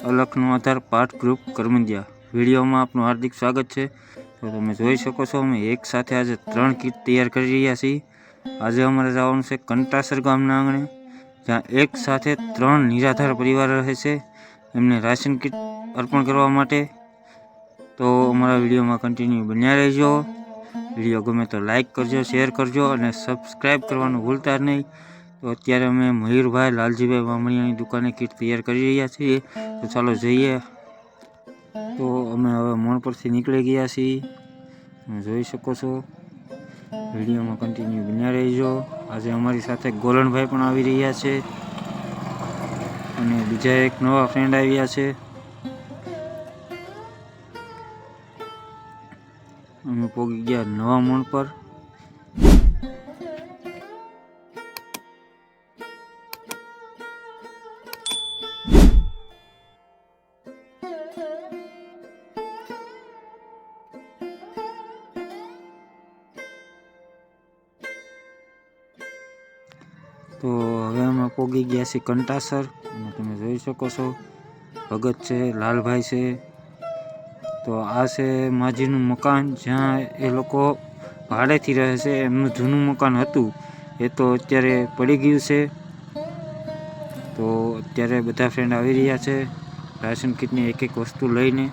અલખનો આધાર પાઠ ગ્રુપ કરમંદિયા વિડીયોમાં આપનું હાર્દિક સ્વાગત છે। તો તમે જોઈ શકો છો અમે એક સાથે આજે 3 કીટ તૈયાર કરી રહ્યા છીએ। આજે અમારે જવાનું છે કંટાસર ગામના આંગણે, જ્યાં એક સાથે 3 નિરાધાર પરિવાર રહે છે, એમને રાશન કીટ અર્પણ કરવા માટે। તો અમારા વિડીયોમાં કન્ટિન્યુ બન્યા રહેજો। વિડીયો ગમે તો લાઈક કરજો, શેર કરજો અને સબસ્ક્રાઈબ કરવાનું ભૂલતા નહીં। તો અત્યારે અમે મયુરભાઈ લાલજીભાઈ બામણીયાની દુકાને કીટ તૈયાર કરી રહ્યા છીએ। તો ચાલો જઈએ। તો અમે હવે મોણ પરથી નીકળી ગયા છીએ, તમે જોઈ શકો છો। વિડીયોમાં કન્ટિન્યુ બન્યા રહેજો। આજે અમારી સાથે ગોલણભાઈ પણ આવી રહ્યા છે અને બીજા એક નવા ફ્રેન્ડ આવ્યા છે। અમે પહોંચી ગયા નવા મોણ પર। તો હવે અમે પહોંચી ગયા છીએ કંટાસર અને તમે જોઈ શકો છો ભગત છે, લાલભાઈ છે। તો આ છે માજીનું મકાન, જ્યાં એ લોકો ભાડેથી રહે છે। એમનું જૂનું મકાન હતું એ તો અત્યારે પડી ગયું છે। તો અત્યારે બધા ફ્રેન્ડ આવી રહ્યા છે રાશન કીટની એક એક વસ્તુ લઈને।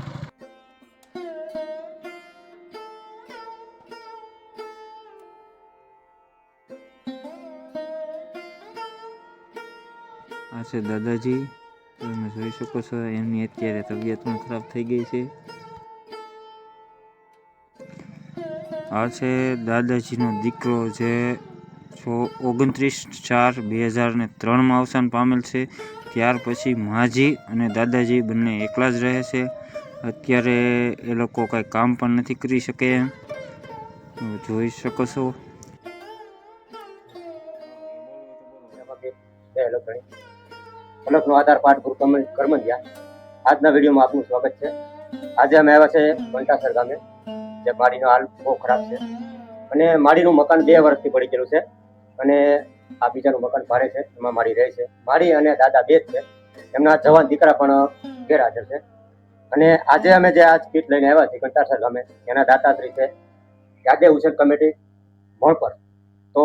આ છે દાદાજી, તમે જોઈ શકો છો એમની અત્યારે તબિયત પણ ખરાબ થઈ ગઈ છે। આ છે દાદાજીનો દીકરો, જે 29/4/2003 અવસાન પામેલ છે। ત્યાર પછી માજી અને દાદાજી બંને એકલા જ રહે છે। અત્યારે એ લોકો કાંઈ કામ પણ નથી કરી શકે એમ, જોઈ શકો છો। અલખનો આધાર પાઠ ગ્રુપ કરમંદિયા, આજના વિડીયોમાં આપનું સ્વાગત છે। આજે અમે આવ્યા છે કંટાસર ગામે, જે માડીનો હાલ બહુ ખરાબ છે અને માડીનું મકાન 2 વર્ષથી પડી ગયેલું છે અને આ બીજાનું મકાન ભાડે છે, એમાં માડી રહે છે। માડી અને દાદા બે જ છે, એમના જવાન દીકરા પણ ગેરહાજર છે। અને આજે અમે જે આ કીટ લઈને આવ્યા છીએ કંટાસર ગામે, એના દાતાશ્રી છે યાદેવ ઉછેર કમિટી મોણપર। તો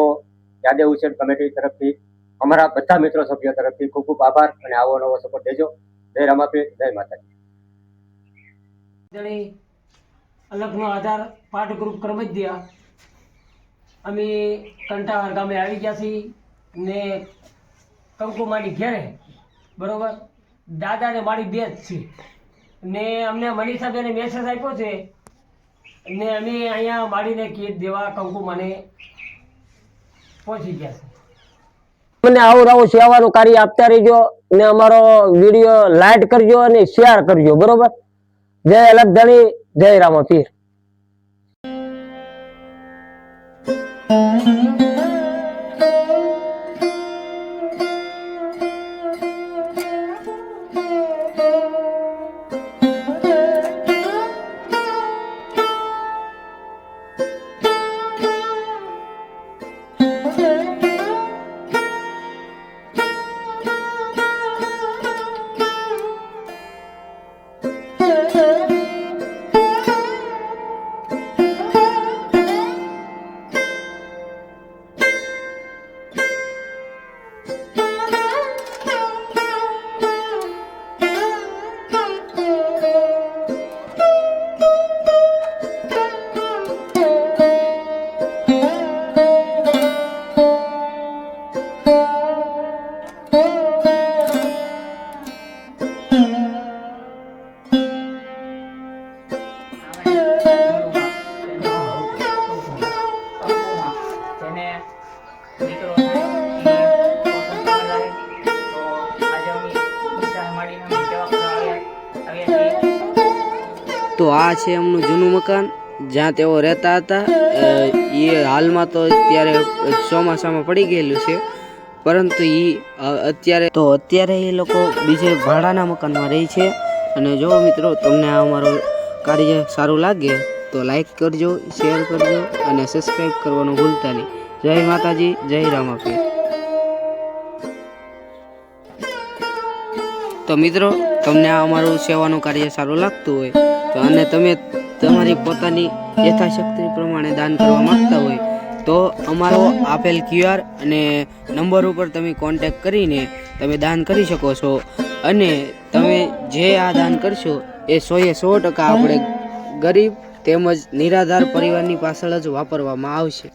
યાદેવ ઉછેર કમિટી તરફથી અમારા બધા મિત્રો સભ્યો તરફથી ખૂબ ખૂબ આભાર અને આવો નવો સપોર્ટ દેજો। જય રામાપીર, જય માતાજી। અલખનો આધાર પાઠ ગ્રુપ કરમંદિયા અમે કંટાસર ગામે આવી ગયા છીએ ને કંકુ માડી ઘેરે, બરોબર। દાદા ને મારી બે જ છે ને અમને મનીષાબેને મેસેજ આપ્યો છે ને અમે અહીંયા માડીને કીટ દેવા કંકુ મને પહોંચી ગયા છે। મને આવું સેવાનું કાર્ય આપતા રહેજો ને અમારો વિડીયો લાઈક કરજો અને શેર કરજો, બરોબર। જય અલખ ધણી, જય રામાપીર। તો આ છે એમનું જૂનું મકાન, જ્યાં તેઓ રહેતા હતા। એ હાલમાં તો અત્યારે ચોમાસામાં પડી ગયેલું છે, પરંતુ અત્યારે એ લોકો બીજે ભાડાના મકાનમાં રહે છે। અને જો મિત્રો તમને આ અમારો કાર્ય સારું લાગે તો લાઈક કરજો, શેર કરજો અને સબસ્ક્રાઈબ કરવાનું ભૂલતા નહીં। જય માતાજી, જય રામાપીર। તો મિત્રો તમને આ અમારું સેવાનું કાર્ય સારું લાગતું હોય તો અને તમે તમારી પોતાની યથાશક્તિ પ્રમાણે દાન કરવા માંગતા હોય તો અમારો આપેલ QR અને નંબર ઉપર તમે કોન્ટેક્ટ કરીને તમે દાન કરી શકો છો અને તમે જે આ દાન કરશો એ 100% આપણે ગરીબ તેમજ નિરાધાર પરિવારની પાછળ જ વાપરવામાં આવશે.